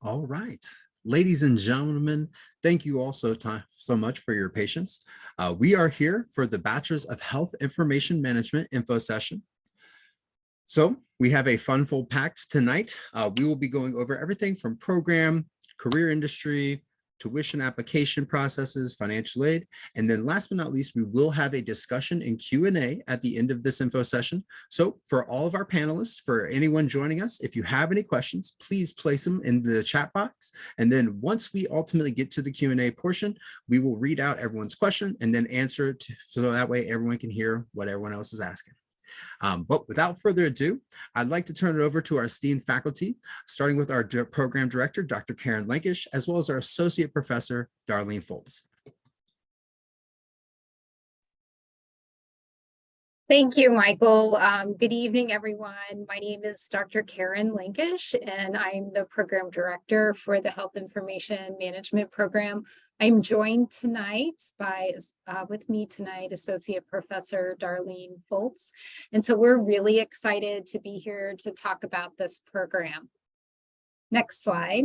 All right. Ladies and gentlemen, thank you all so much for your patience. We are here for the Bachelor's of Health Information Management info session. So we have a fun-full packed tonight. We will be going over everything from program, career industry, tuition application processes, financial aid, and then last but not least, we will have a discussion and Q&A at the end of this info session. So for all of our panelists, for anyone joining us, if you have any questions, please place them in the chat box. And then once we ultimately get to the Q&A portion, we will read out everyone's question and then answer it so that way everyone can hear what everyone else is asking. But without further ado, I'd like to turn it over to our esteemed faculty, starting with our program director, Dr. Karen Lankisch, as well as our associate professor, Darlene Foltz. Thank you, Michael. Good evening, everyone. My name is Dr. Karen Lankisch, and I'm the program director for the Health Information Management Program. I'm joined tonight by, with me tonight, Associate Professor Darlene Foltz. And so we're really excited to be here to talk about this program. Next slide.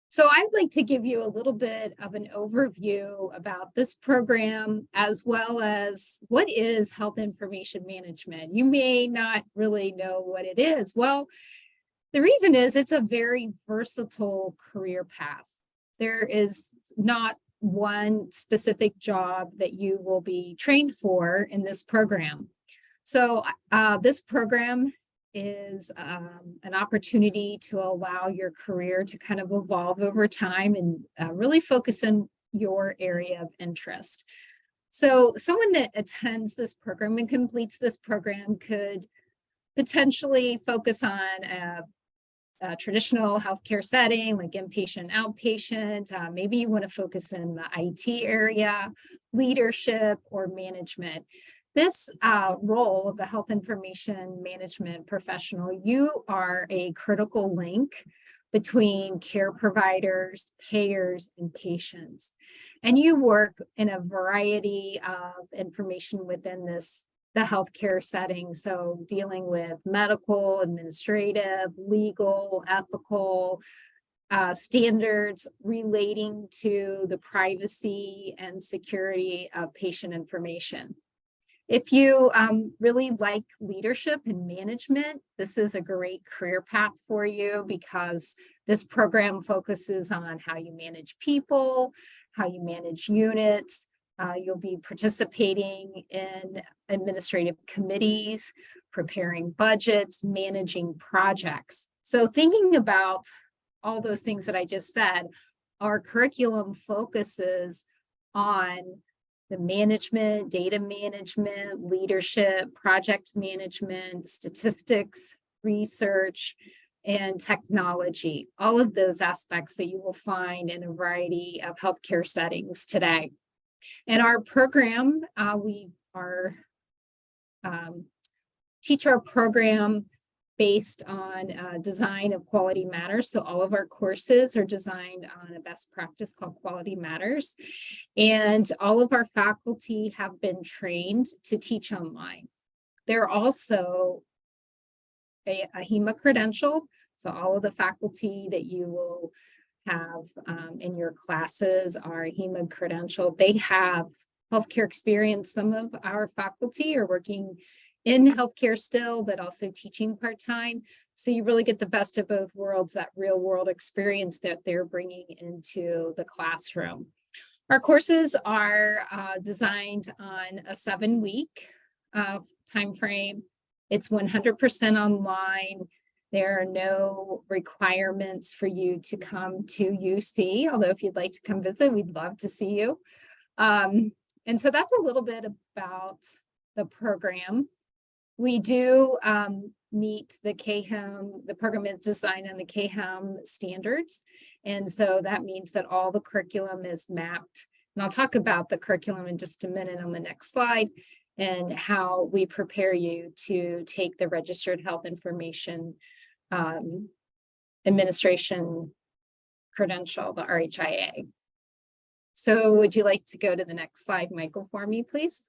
So I'd like to give you a little bit of an overview about this program, as well as what is health information management. You may not really know what it is. Well, the reason is it's a very versatile career path. There is not one specific job that you will be trained for in this program. So this program is an opportunity to allow your career to kind of evolve over time and really focus on your area of interest. So someone that attends this program and completes this program could potentially focus on a traditional healthcare setting like inpatient, outpatient. Maybe you want to focus in the IT area, leadership, or management. This role of the health information management professional, you are a critical link between care providers, payers, and patients. And you work in a variety of information within the healthcare setting. So dealing with medical, administrative, legal, ethical, standards relating to the privacy and security of patient information. If you really like leadership and management, this is a great career path for you because this program focuses on how you manage people, how you manage units. You'll be participating in administrative committees, preparing budgets, managing projects. So thinking about all those things that I just said, our curriculum focuses on the management, data management, leadership, project management, statistics, research, and technology, all of those aspects that you will find in a variety of healthcare settings today. In our program, we teach our program based on design of Quality Matters. So all of our courses are designed on a best practice called Quality Matters. And all of our faculty have been trained to teach online. They're also a HIMA credential. So all of the faculty that you will have in your classes are HIMA credential. They have healthcare experience. Some of our faculty are working in healthcare still, but also teaching part-time. So you really get the best of both worlds, that real world experience that they're bringing into the classroom. Our courses are designed on a 7-week time frame. It's 100% online. There are no requirements for you to come to UC, although if you'd like to come visit, we'd love to see you. And so that's a little bit about the program. We do meet the CHDA, the program is designed on the CHDA standards. And so that means that all the curriculum is mapped. And I'll talk about the curriculum in just a minute on the next slide and how we prepare you to take the Registered Health Information Administration credential, the RHIA. So would you like to go to the next slide, Michael, for me, please?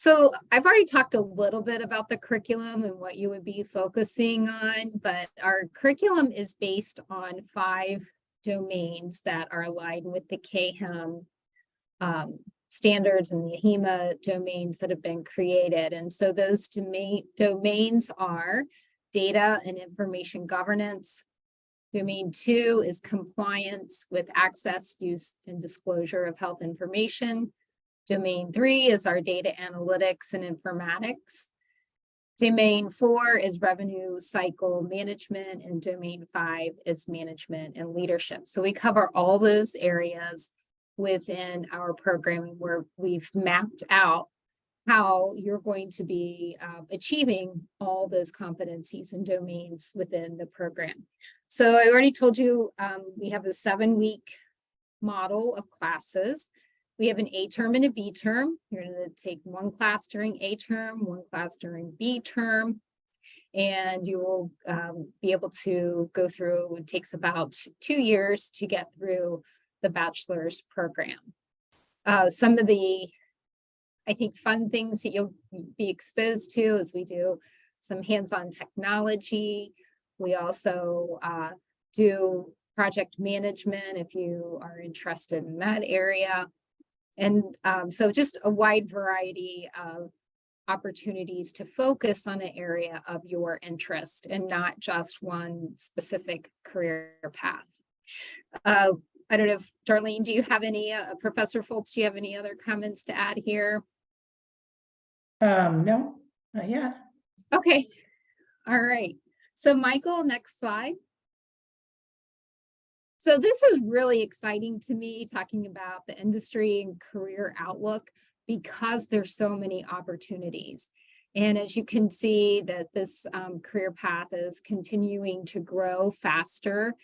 So I've already talked a little bit about the curriculum and what you would be focusing on, but our curriculum is based on 5 domains that are aligned with the CHDA standards and the HEMA domains that have been created. And so those domains are data and information governance. Domain 2 is compliance with access, use, and disclosure of health information. Domain 3 is our data analytics and informatics. Domain 4 is revenue cycle management, and domain 5 is management and leadership. So we cover all those areas within our programming where we've mapped out how you're going to be achieving all those competencies and domains within the program. So I already told you we have a 7-week model of classes. We have an A term and a B term. You're going to take 1 class during A term, 1 class during B term, and you will be able to go through. It takes about 2 years to get through the bachelor's program. Some of the, I think, fun things that you'll be exposed to is we do some hands-on technology. We also do project management if you are interested in that area. And so just a wide variety of opportunities to focus on an area of your interest and not just one specific career path. I don't know if Darlene, do you have any, Professor Foltz, do you have any other comments to add here? No, not yet. Okay, all right. So Michael, next slide. So this is really exciting to me, talking about the industry and career outlook, because there's so many opportunities. And as you can see that this career path is continuing to grow faster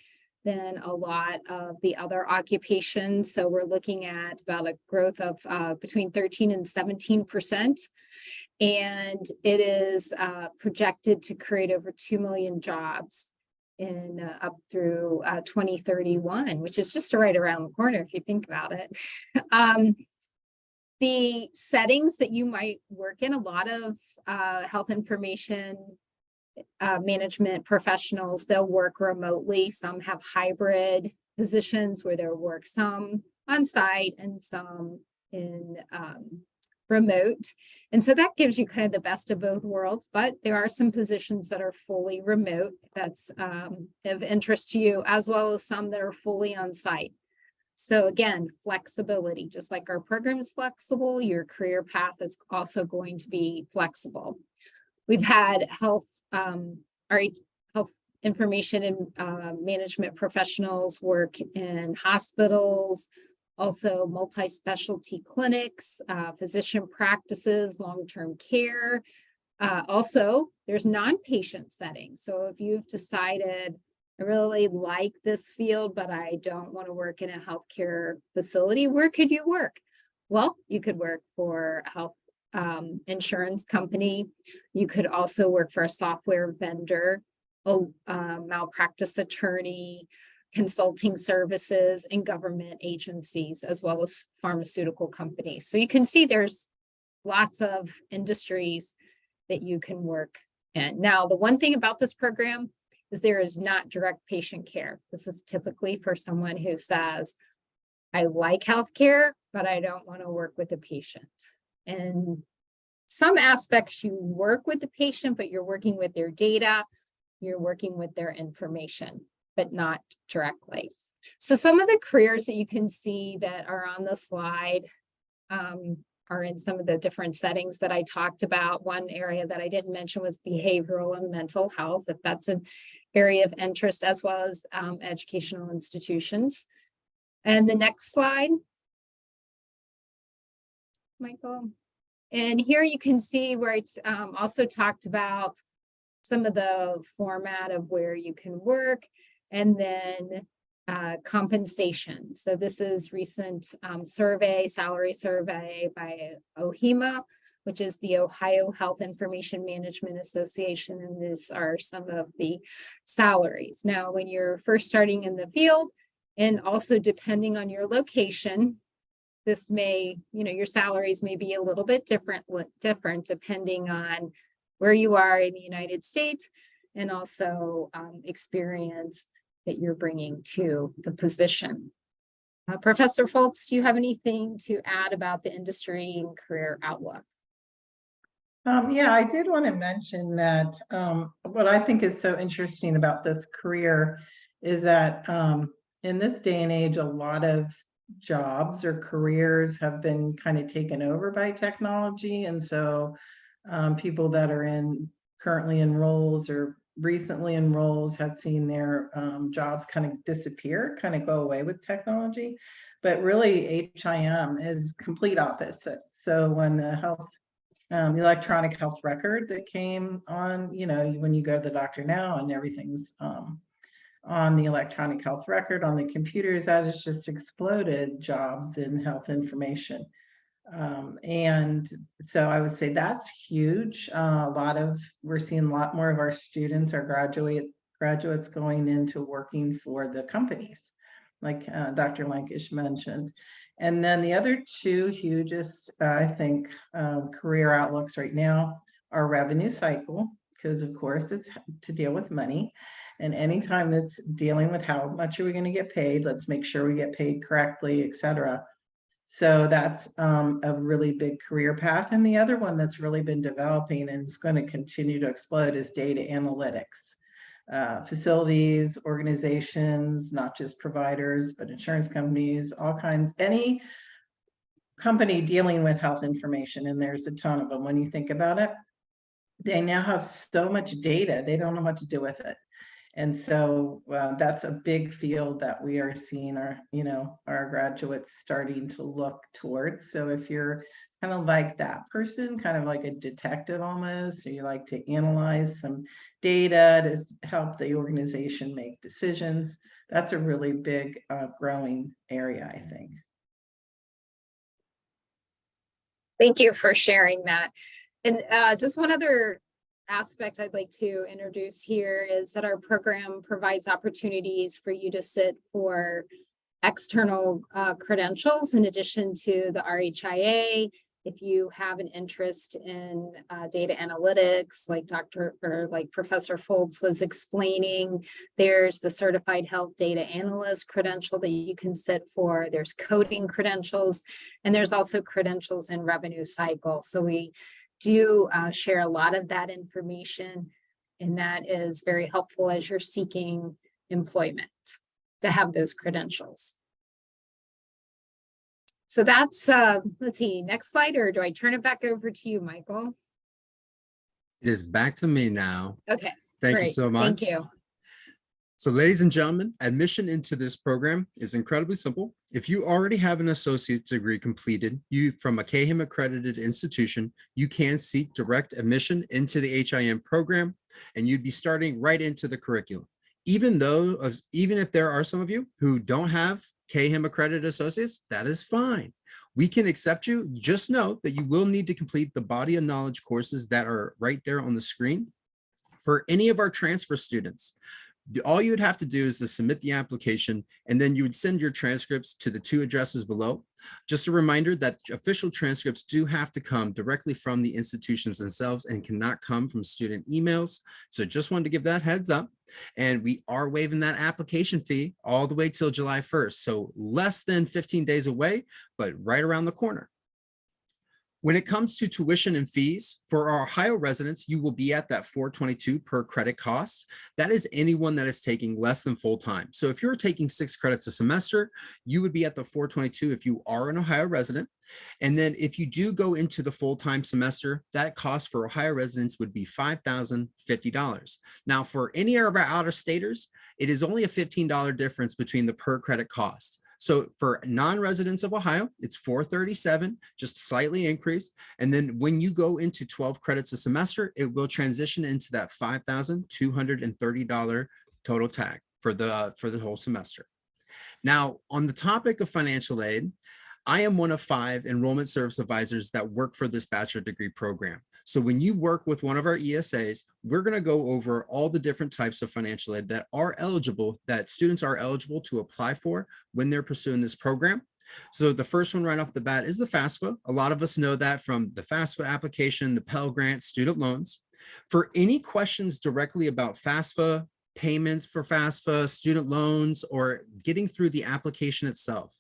than a lot of the other occupations. So we're looking at about a growth of between 13 and 17%. And it is projected to create over 2 million jobs in up through 2031, which is just right around the corner if you think about it. The settings that you might work in, a lot of health information management professionals, they'll work remotely. Some have hybrid positions where they'll work some on site and some in remote. And so that gives you kind of the best of both worlds, but there are some positions that are fully remote that's of interest to you, as well as some that are fully on site. So again, flexibility, just like our program is flexible, your career path is also going to be flexible. We've had our health information and management professionals work in hospitals, also multi-specialty clinics, physician practices, long-term care. Also, there's non-patient settings. So if you've decided, I really like this field, but I don't want to work in a healthcare facility, where could you work? Well, you could work for a health insurance company. You could also work for a software vendor, a malpractice attorney, consulting services, and government agencies, as well as pharmaceutical companies. So you can see there's lots of industries that you can work in. Now, the one thing about this program is there is not direct patient care. This is typically for someone who says, I like healthcare, but I don't want to work with a patient. And some aspects you work with the patient, but you're working with their data, you're working with their information, but not directly. So some of the careers that you can see that are on the slide are in some of the different settings that I talked about. One area that I didn't mention was behavioral and mental health, if that's an area of interest, as well as educational institutions. And the next slide, Michael. And here you can see where it's also talked about some of the format of where you can work, and then compensation. So this is recent salary survey by OHIMA, which is the Ohio Health Information Management Association, and these are some of the salaries. Now, when you're first starting in the field, and also depending on your location, this may, your salaries may be a little bit different depending on where you are in the United States and also experience that you're bringing to the position. Professor Foltz, do you have anything to add about the industry and career outlook? Yeah, I did want to mention that what I think is so interesting about this career is that in this day and age, a lot of jobs or careers have been kind of taken over by technology. And so people that are currently in roles or recently in roles have seen their jobs kind of disappear, kind of go away with technology. But really, HIM is complete opposite. So when the electronic health record that came on, when you go to the doctor now and everything's on the electronic health record on the computers, that has just exploded jobs in health information. And so I would say that's huge. We're seeing a lot more of our students, our graduates going into working for the companies, like Dr. Lankisch mentioned. And then the other two hugest, I think, career outlooks right now are revenue cycle, because of course it's to deal with money. And anytime it's dealing with how much are we going to get paid, let's make sure we get paid correctly, et cetera. So that's a really big career path. And the other one that's really been developing and is going to continue to explode is data analytics. Facilities, organizations, not just providers, but insurance companies, all kinds, any company dealing with health information, and there's a ton of them when you think about it, they now have so much data, they don't know what to do with it. And so that's a big field that we are seeing our graduates starting to look towards. So if you're kind of like that person, kind of like a detective almost, so you like to analyze some data to help the organization make decisions, that's a really big growing area, I think. Thank you for sharing that. And just one other aspect I'd like to introduce here is that our program provides opportunities for you to sit for external credentials in addition to the RHIA. If you have an interest in data analytics, like Professor Foltz was explaining, there's the Certified Health Data Analyst credential that you can sit for. There's coding credentials, and there's also credentials in revenue cycle. So we do share a lot of that information, and that is very helpful as you're seeking employment to have those credentials. So that's, let's see, next slide, or do I turn it back over to you, Michael? It is back to me now. Okay. Thank you so much. Thank you. So ladies and gentlemen, admission into this program is incredibly simple. If you already have an associate's degree completed, from a CHDA accredited institution, you can seek direct admission into the HIM program, and you'd be starting right into the curriculum. Even if there are some of you who don't have CHDA accredited associates, that is fine. We can accept you. Just know that you will need to complete the body of knowledge courses that are right there on the screen. For any of our transfer students, all you would have to do is to submit the application, and then you would send your transcripts to the 2 addresses below. Just a reminder that official transcripts do have to come directly from the institutions themselves and cannot come from student emails. So just wanted to give that heads up. And we are waiving that application fee all the way till July 1st. So less than 15 days away, but right around the corner. When it comes to tuition and fees, for our Ohio residents, you will be at that $422 per credit cost. That is anyone that is taking less than full time. So if you're taking 6 credits a semester, you would be at the $422 if you are an Ohio resident. And then if you do go into the full-time semester, that cost for Ohio residents would be $5,050. Now, for any of our out-of-staters, it is only a $15 difference between the per credit cost. So for non-residents of Ohio, it's $437, just slightly increased. And then when you go into 12 credits a semester, it will transition into that $5,230 total tag for the whole semester. Now, on the topic of financial aid, I am one of 5 enrollment service advisors that work for this bachelor degree program. So when you work with one of our ESAs, we're going to go over all the different types of financial aid that students are eligible to apply for when they're pursuing this program. So the first one right off the bat is the FAFSA. A lot of us know that from the FAFSA application, the Pell Grant, student loans. For any questions directly about FAFSA, payments for FAFSA, student loans, or getting through the application itself,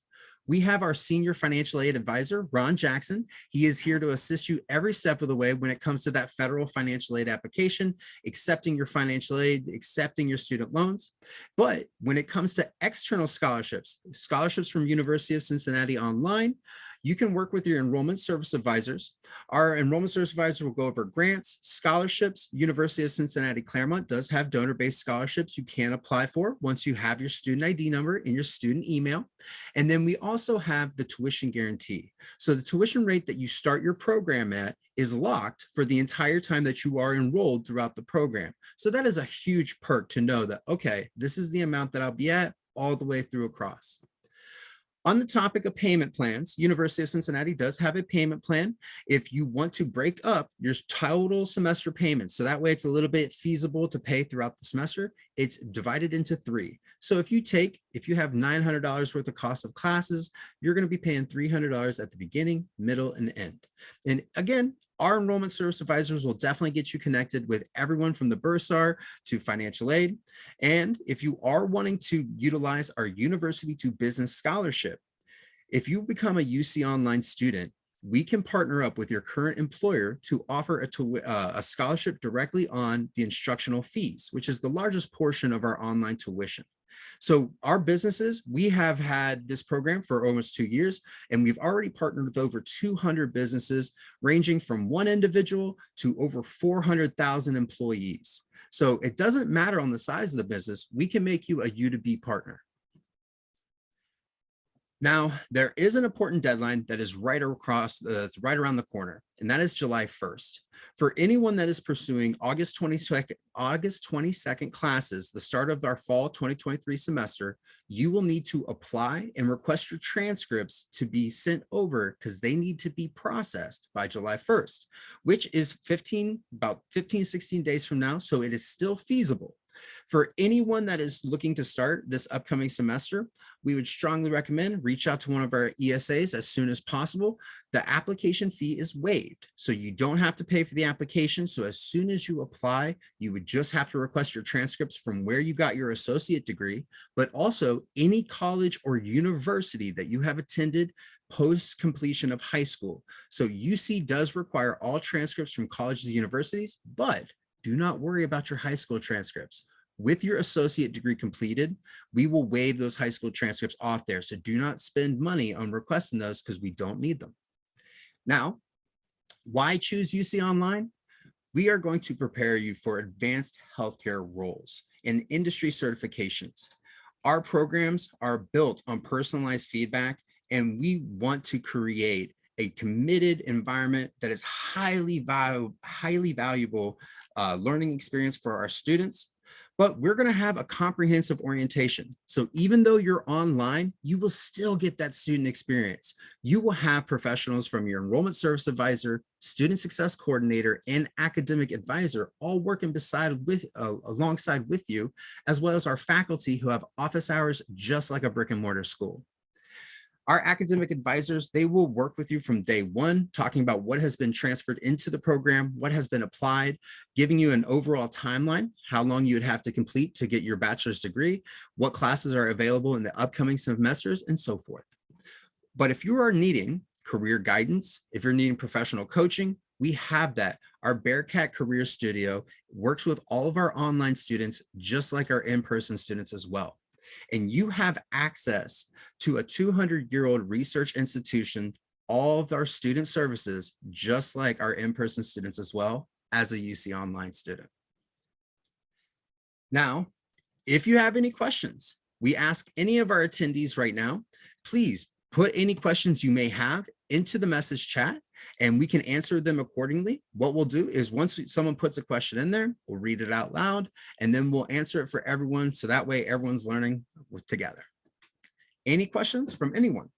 we have our senior financial aid advisor, Ron Jackson. He is here to assist you every step of the way when it comes to that federal financial aid application, accepting your financial aid, accepting your student loans. But when it comes to external scholarships, scholarships from University of Cincinnati online, you can work with your enrollment service advisors. Our enrollment service advisor will go over grants, scholarships. University of Cincinnati Claremont does have donor-based scholarships you can apply for once you have your student ID number in your student email. And then we also have the tuition guarantee. So the tuition rate that you start your program at is locked for the entire time that you are enrolled throughout the program. So that is a huge perk to know that, okay, this is the amount that I'll be at all the way through across. On the topic of payment plans, University of Cincinnati does have a payment plan if you want to break up your total semester payments. So that way it's a little bit feasible to pay throughout the semester. It's divided into 3. So if you have $900 worth of cost of classes, you're going to be paying $300 at the beginning, middle, and end. And again, our enrollment service advisors will definitely get you connected with everyone from the bursar to financial aid. And if you are wanting to utilize our University to Business Scholarship, if you become a UC Online student, we can partner up with your current employer to offer a scholarship directly on the instructional fees, which is the largest portion of our online tuition. So our businesses, we have had this program for almost 2 years, and we've already partnered with over 200 businesses, ranging from one individual to over 400,000 employees. So it doesn't matter on the size of the business, we can make you a U2B partner. Now, there is an important deadline that is right around the corner, and that is July 1st. For anyone that is pursuing August 22nd classes, the start of our fall 2023 semester, you will need to apply and request your transcripts to be sent over because they need to be processed by July 1st, which is about 15, 16 days from now. So it is still feasible. For anyone that is looking to start this upcoming semester, we would strongly recommend reach out to one of our ESAs as soon as possible. The application fee is waived, so you don't have to pay for the application. So as soon as you apply, you would just have to request your transcripts from where you got your associate degree, but also any college or university that you have attended post completion of high school. So UC does require all transcripts from colleges and universities, but do not worry about your high school transcripts. With your associate degree completed, we will waive those high school transcripts off there. So do not spend money on requesting those because we don't need them. Now, why choose UC Online? We are going to prepare you for advanced healthcare roles and industry certifications. Our programs are built on personalized feedback, and we want to create a committed environment that is highly valuable learning experience for our students. But we're going to have a comprehensive orientation. So even though you're online, you will still get that student experience. You will have professionals from your enrollment service advisor, student success coordinator, and academic advisor all working alongside with you, as well as our faculty who have office hours just like a brick and mortar school. Our academic advisors, they will work with you from day one, talking about what has been transferred into the program, what has been applied, giving you an overall timeline, how long you would have to complete to get your bachelor's degree, what classes are available in the upcoming semesters, and so forth. But if you are needing career guidance, if you're needing professional coaching, we have that. Our Bearcat Career Studio works with all of our online students, just like our in-person students as well. And you have access to a 200-year-old research institution, all of our student services, just like our in-person students as well as a UC Online student. Now, if you have any questions, we ask any of our attendees right now, please put any questions you may have into the message chat and we can answer them accordingly. What we'll do is once someone puts a question in there, we'll read it out loud and then we'll answer it for everyone. So that way everyone's learning together. Any questions from anyone?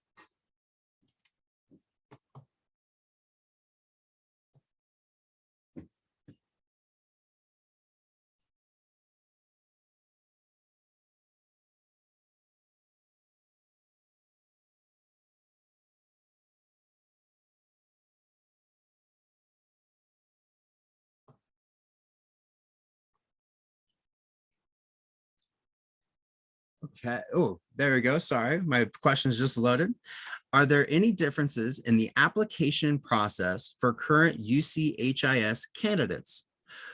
Okay. Oh, there we go. Sorry, my question's just loaded. Are there any differences in the application process for current UC-HIS candidates?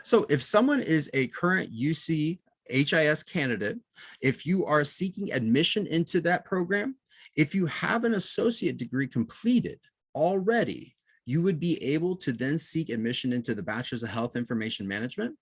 So if someone is a current UC-HIS candidate, if you are seeking admission into that program, if you have an associate degree completed already, you would be able to then seek admission into the Bachelor's of Health Information Management.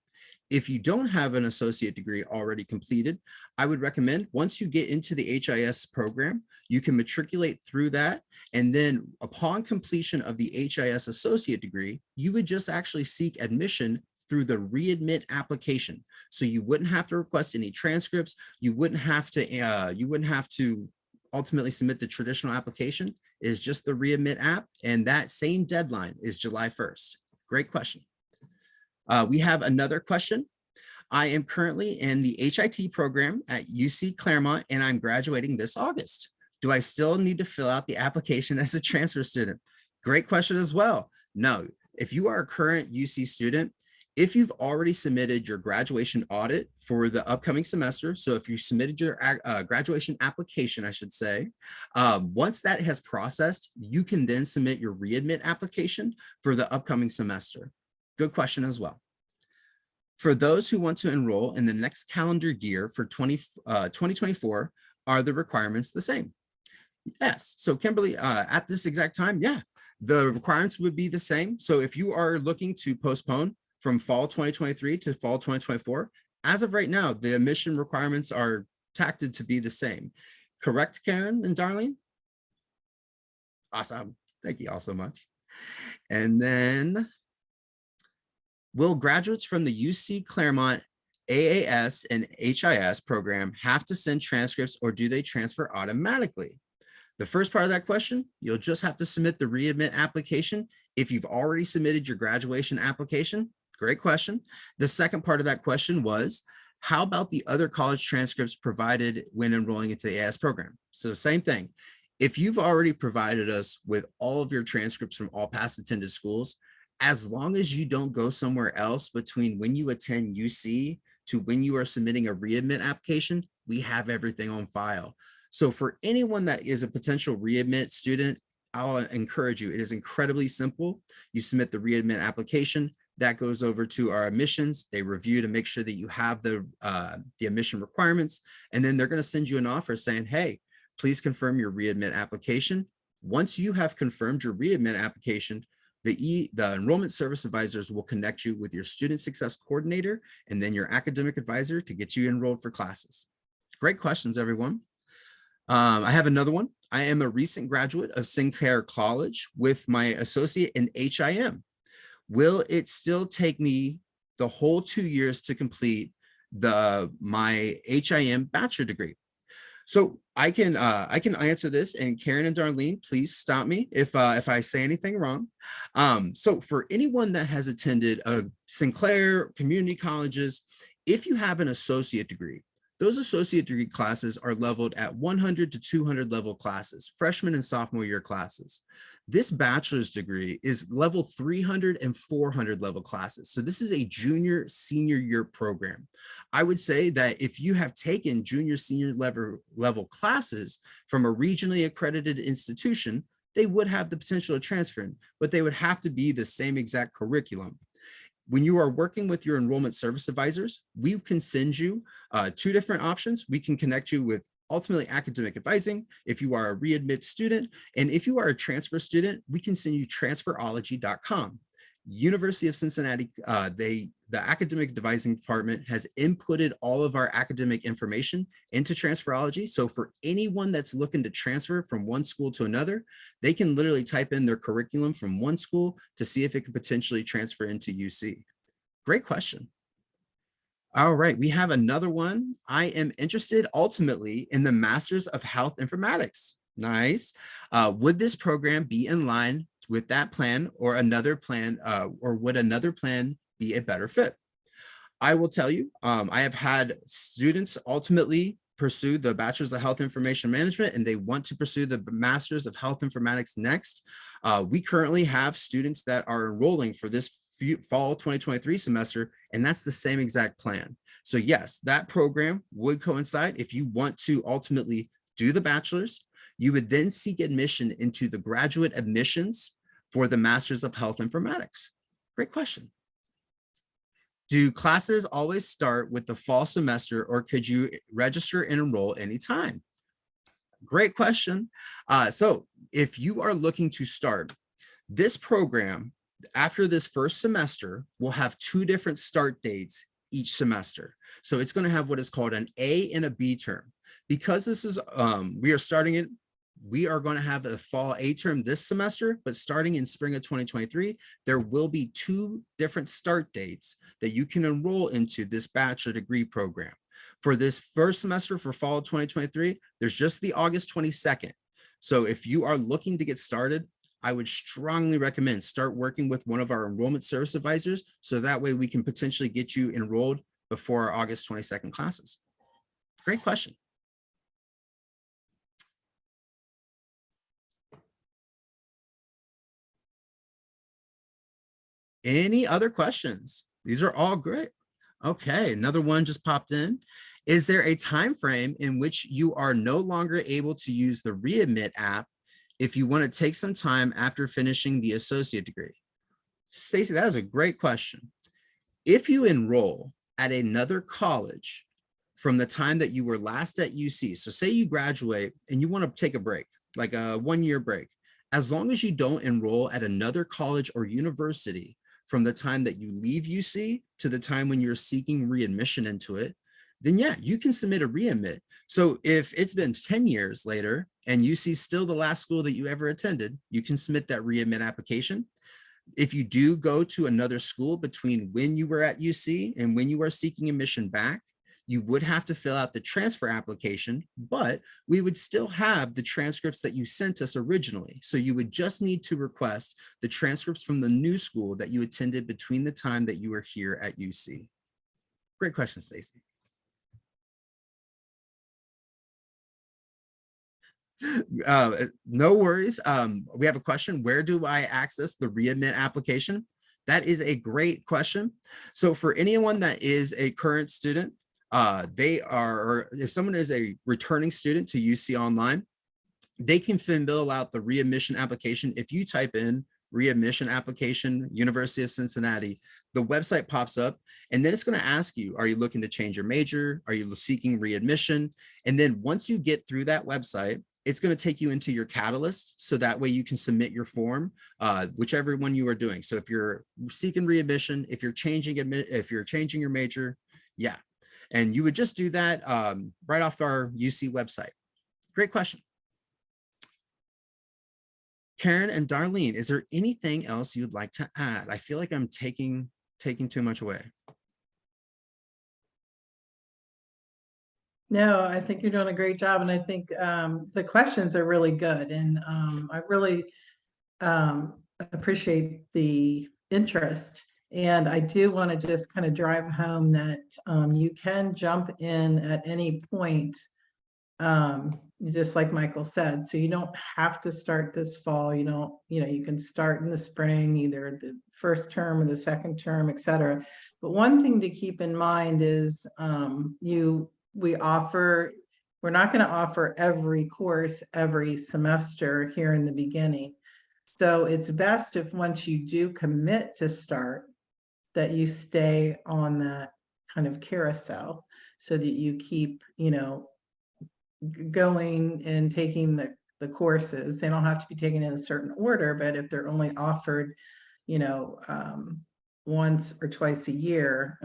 If you don't have an associate degree already completed, I would recommend once you get into the HIS program, you can matriculate through that. And then upon completion of the HIS associate degree, you would just actually seek admission through the readmit application. So you wouldn't have to request any transcripts. You wouldn't have to ultimately submit the traditional application. It is just the readmit app. And that same deadline is July 1st. Great question. We have another question. I am currently in the HIT program at UC Claremont, and I'm graduating this August. Do I still need to fill out the application as a transfer student? Great question as well. No, if you are a current UC student, if you've already submitted your graduation audit for the upcoming semester, so if you submitted your graduation application, I should say, once that has processed, you can then submit your readmit application for the upcoming semester. Good question as well. For those who want to enroll in the next calendar year for 2024, are the requirements the same? Yes. So Kimberly, at this exact time, yeah, the requirements would be the same. So if you are looking to postpone from fall 2023 to fall 2024, as of right now, the admission requirements are tacted to be the same. Correct, Karen and Darlene? Awesome. Thank you all so much. And then, will graduates from the UC Claremont AAS and HIS program have to send transcripts, or do they transfer automatically? The first part of that question, you'll just have to submit the readmit application. If you've already submitted your graduation application, great question. The second part of that question was, how about the other college transcripts provided when enrolling into the AS program? So same thing. If you've already provided us with all of your transcripts from all past attended schools, as long as you don't go somewhere else between when you attend UC to when you are submitting a readmit application, we have everything on file. So for anyone that is a potential readmit student, I'll encourage you, it is incredibly simple. You submit the readmit application, that goes over to our admissions. They review to make sure that you have the admission requirements, and then they're going to send you an offer saying, hey, please confirm your readmit application. Once you have confirmed your readmit application, the enrollment service advisors will connect you with your student success coordinator and then your academic advisor to get you enrolled for classes. Great questions, everyone. I have another one. I am a recent graduate of Sinclair College with my associate in HIM. Will it still take me the whole 2 years to complete my HIM bachelor degree? So I can answer this, and Karen and Darlene, please stop me if I say anything wrong. So for anyone that has attended Sinclair community colleges, if you have an associate degree, those associate degree classes are leveled at 100 to 200 level classes, freshman and sophomore year classes. This bachelor's degree is level 300 and 400 level classes. So this is a junior senior year program. I would say that if you have taken junior senior level classes from a regionally accredited institution, they would have the potential of transferring, but they would have to be the same exact curriculum. When you are working with your enrollment service advisors, we can send you 2 different options. We can connect you with ultimately academic advising if you are a readmit student, and if you are a transfer student, we can send you transferology.com. University of Cincinnati, the academic advising department has inputted all of our academic information into Transferology. So for anyone that's looking to transfer from one school to another, they can literally type in their curriculum from one school to see if it can potentially transfer into UC. Great question. All right, we have another one. I am interested ultimately in the Masters of Health Informatics. Nice. Would this program be in line with that plan or another plan, or would another plan be a better fit? I will tell you, I have had students ultimately pursue the Bachelor's of Health Information Management, and they want to pursue the Masters of Health Informatics next. We currently have students that are enrolling for this fall 2023 semester, and that's the same exact plan. So yes, that program would coincide. If you want to ultimately do the bachelor's, you would then seek admission into the graduate admissions for the Masters of Health Informatics. Great question. Do classes always start with the fall semester, or could you register and enroll anytime? Great question. So if you are looking to start this program, after this first semester, we'll have 2 different start dates each semester. So it's going to have what is called an A and a B term. Because this is, we are going to have a fall A term this semester, but starting in spring of 2023, there will be 2 different start dates that you can enroll into this bachelor degree program. For this first semester for fall of 2023, there's just the August 22nd. So if you are looking to get started, I would strongly recommend start working with one of our enrollment service advisors, so that way we can potentially get you enrolled before our August 22nd classes. Great question. Any other questions? These are all great. Okay, another one just popped in. Is there a time frame in which you are no longer able to use the Readmit app if you want to take some time after finishing the associate degree? Stacy, that is a great question. If you enroll at another college from the time that you were last at UC, so say you graduate and you want to take a break, like a 1-year break, as long as you don't enroll at another college or university from the time that you leave UC to the time when you're seeking readmission into it, then yeah, you can submit a readmit. So if it's been 10 years later and UC is still the last school that you ever attended, you can submit that readmit application. If you do go to another school between when you were at UC and when you are seeking admission back, you would have to fill out the transfer application, but we would still have the transcripts that you sent us originally. So you would just need to request the transcripts from the new school that you attended between the time that you were here at UC. Great question, Stacy. No worries. We have a question. Where do I access the readmit application? That is a great question. So for anyone that is a current student, or if someone is a returning student to UC Online, they can fill out the readmission application. If you type in readmission application, University of Cincinnati, the website pops up, and then it's going to ask you, are you looking to change your major? Are you seeking readmission? And then once you get through that website, it's going to take you into your Catalyst, so that way you can submit your form, whichever one you are doing. So if you're seeking readmission, if you're changing your major, yeah. And you would just do that right off our UC website. Great question. Karen and Darlene, is there anything else you'd like to add? I feel like I'm taking too much away. No, I think you're doing a great job. And I think the questions are really good. And I really appreciate the interest. And I do want to just kind of drive home that you can jump in at any point, just like Michael said. So you don't have to start this fall. You can start in the spring, either the first term or the second term, et cetera. But one thing to keep in mind is we're not going to offer every course every semester here in the beginning. So it's best if once you do commit to start, that you stay on that kind of carousel, so that you keep, going and taking the courses. They don't have to be taken in a certain order, but if they're only offered, once or twice a year,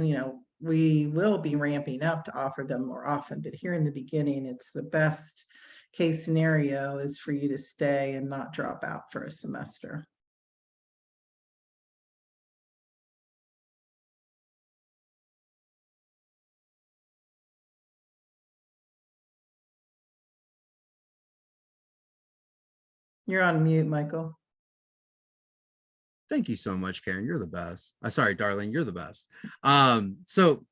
we will be ramping up to offer them more often. But here in the beginning, it's the best case scenario is for you to stay and not drop out for a semester. You're on mute, Michael. Thank you so much, Karen. You're the best. Sorry, Darlene, you're the best. So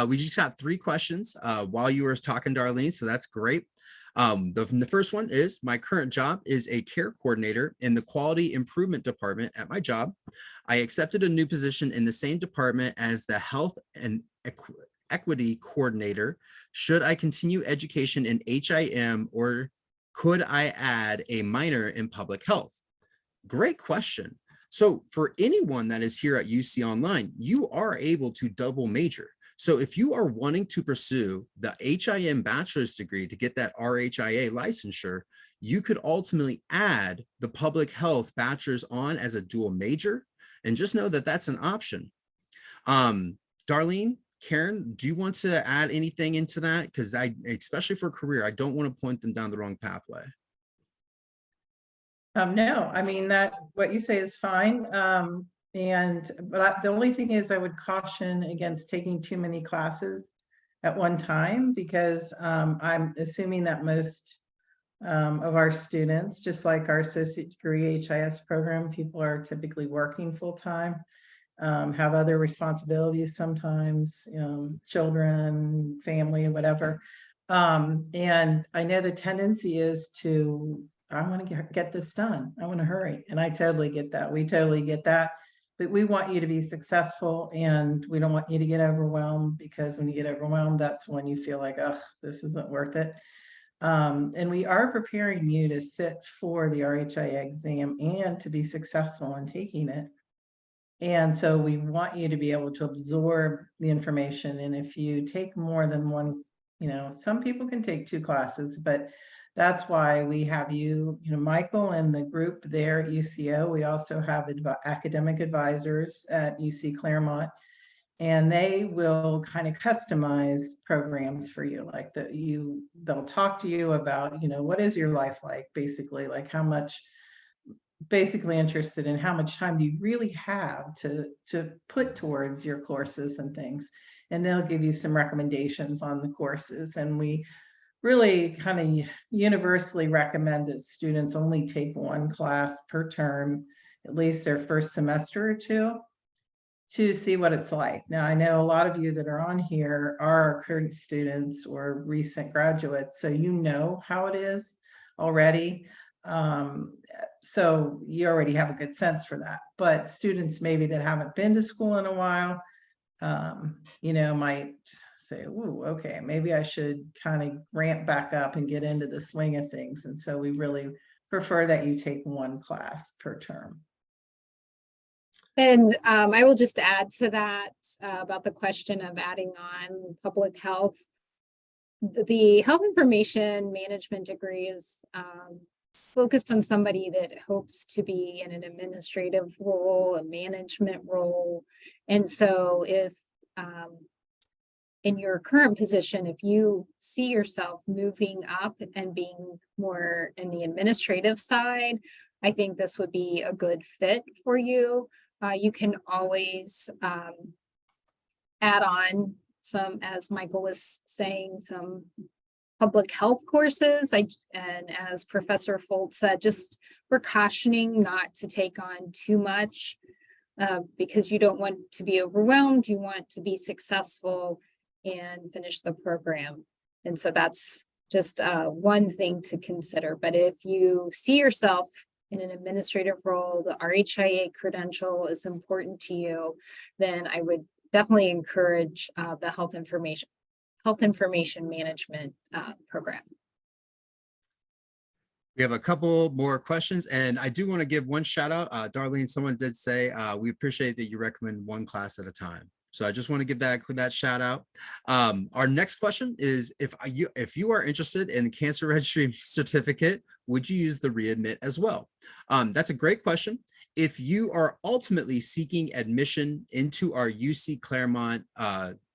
we just got 3 questions while you were talking, Darlene. So that's great. The first one is, my current job is a care coordinator in the quality improvement department at my job. I accepted a new position in the same department as the health and equity coordinator. Should I continue education in HIM or could I add a minor in public health? Great question. So for anyone that is here at UC Online, you are able to double major. So if you are wanting to pursue the HIM bachelor's degree to get that RHIA licensure, you could ultimately add the public health bachelor's on as a dual major. And just know that that's an option. Darlene, Karen, do you want to add anything into that? Because especially for career, I don't want to point them down the wrong pathway. No, I mean, that what you say is fine. But the only thing is I would caution against taking too many classes at one time, because I'm assuming that most of our students, just like our associate degree HIS program, people are typically working full time, have other responsibilities sometimes, children, family, whatever. And I know the tendency is to, I want to get this done. I want to hurry. And I totally get that. We totally get that. But we want you to be successful, and we don't want you to get overwhelmed, because when you get overwhelmed, that's when you feel like, oh, this isn't worth it. And we are preparing you to sit for the RHIA exam and to be successful in taking it. And so we want you to be able to absorb the information. And if you take more than one, some people can take 2 classes, but that's why we have you, Michael and the group there at UCO. We also have academic advisors at UC Claremont, and they will kind of customize programs for you. Like they'll talk to you about, what is your life like, basically, like how much, basically interested in how much time do you really have to put towards your courses and things. And they'll give you some recommendations on the courses. And we really kind of universally recommend that students only take 1 class per term, at least their first semester or 2, to see what it's like. Now, I know a lot of you that are on here are current students or recent graduates, so you know how it is already. So you already have a good sense for that. But students maybe that haven't been to school in a while, might say, ooh, okay, maybe I should kind of ramp back up and get into the swing of things. And so we really prefer that you take 1 class per term. And I will just add to that about the question of adding on public health. The health information management degree is focused on somebody that hopes to be in an administrative role, a management role. And so if in your current position, if you see yourself moving up and being more in the administrative side, I think this would be a good fit for you. You can always add on some, as Michael was saying, some public health courses. And as Professor Folt said, just we're cautioning not to take on too much because you don't want to be overwhelmed. You want to be successful and finish the program. And so that's just one thing to consider. But if you see yourself in an administrative role, the RHIA credential is important to you, then I would definitely encourage the health information management program. We have a couple more questions, and I do want to give one shout out. Darlene, someone did say, we appreciate that you recommend 1 class at a time. So I just want to give that shout out. Our next question is, if you are interested in the cancer registry certificate, would you use the readmit as well? That's a great question. If you are ultimately seeking admission into our UC Claremont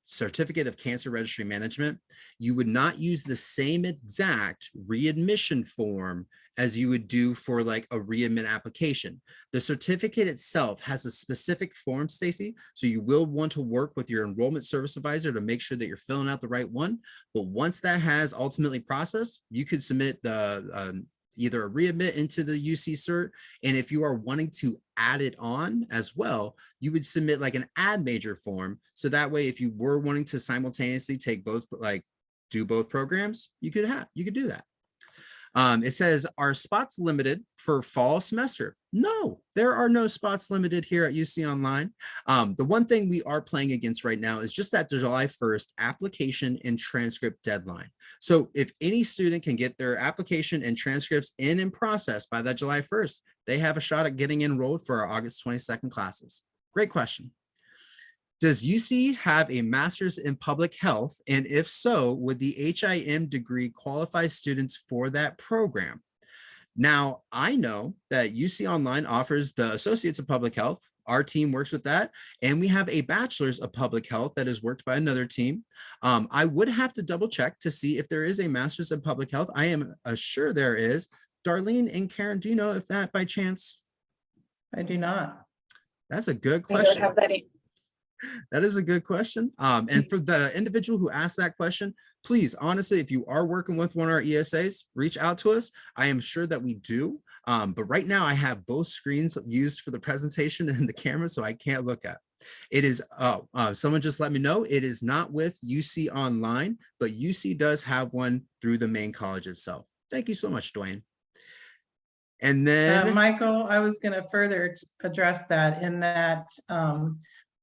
certificate of cancer registry management, you would not use the same exact readmission form as you would do for like a readmit application. The certificate itself has a specific form, Stacy, so you will want to work with your enrollment service advisor to make sure that you're filling out the right one. But once that has ultimately processed, you could submit the either a readmit into the UC cert, and if you are wanting to add it on as well, you would submit like an add major form. So that way, if you were wanting to simultaneously take both, like do both programs, you could do that. It says, are spots limited for fall semester? No, there are no spots limited here at UC Online. The one thing we are playing against right now is just that July 1st application and transcript deadline. So if any student can get their application and transcripts in process by that July 1st, they have a shot at getting enrolled for our August 22nd classes. Great question. Does UC have a master's in public health? And if so, would the HIM degree qualify students for that program? Now, I know that UC Online offers the Associates of Public Health. Our team works with that. And we have a Bachelor's of Public Health that is worked by another team. I would have to double check to see if there is a Master's in Public Health. I am sure there is. Darlene and Karen, do you know if that by chance? I do not. That's a good I don't question. have that. That is a good question. And for the individual who asked that question, please, honestly, if you are working with one of our ESAs, reach out to us. I am sure that we do. But right now I have both screens used for the presentation and the camera, so I can't look at. It is, someone just let me know, it is not with UC Online, but UC does have one through the main college itself. Thank you so much, Dwayne. And then Michael, I was going to further address that in that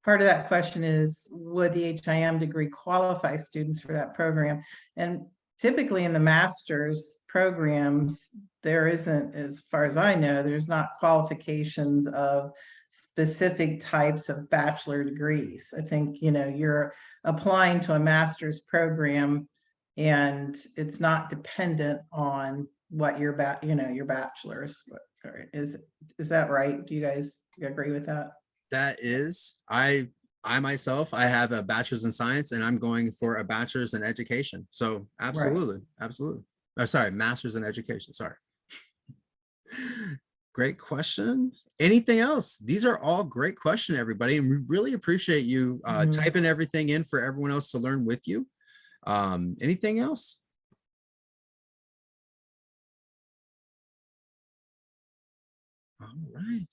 part of that question is, would the HIM degree qualify students for that program? And typically in the master's programs, there isn't, as far as I know, there's not qualifications of specific types of bachelor degrees. I think, you know, you're applying to a master's program and it's not dependent on what your your bachelor's is that right? Do you guys agree with that? that is, I myself, I have a bachelor's in science and I'm going for a bachelor's in education. So absolutely, absolutely. Oh, sorry, master's in education, sorry. Great question. Anything else? These are all great questions, everybody. And we really appreciate you typing everything in for everyone else to learn with you. Anything else? All right.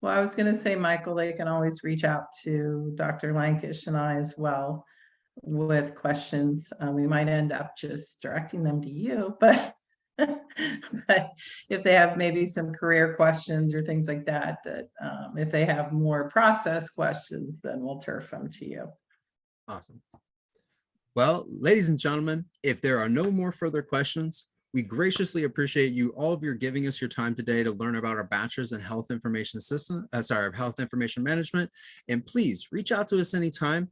Well, I was going to say, Michael, they can always reach out to Dr. Lankisch and I as well with questions. We might end up just directing them to you, but, but if they have maybe some career questions or things like that, if they have more process questions, then we'll turf them to you. Awesome. Well, ladies and gentlemen, if there are no more further questions, we graciously appreciate you, all of you, giving us your time today to learn about our bachelor's in health information system, health information management. And please reach out to us anytime.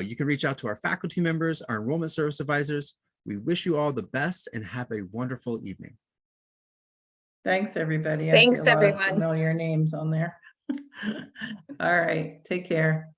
You can reach out to our faculty members, our enrollment service advisors. We wish you all the best and have a wonderful evening. Thanks, everybody. Thanks, I see a lot of everyone. familiar names on there. All right, take care.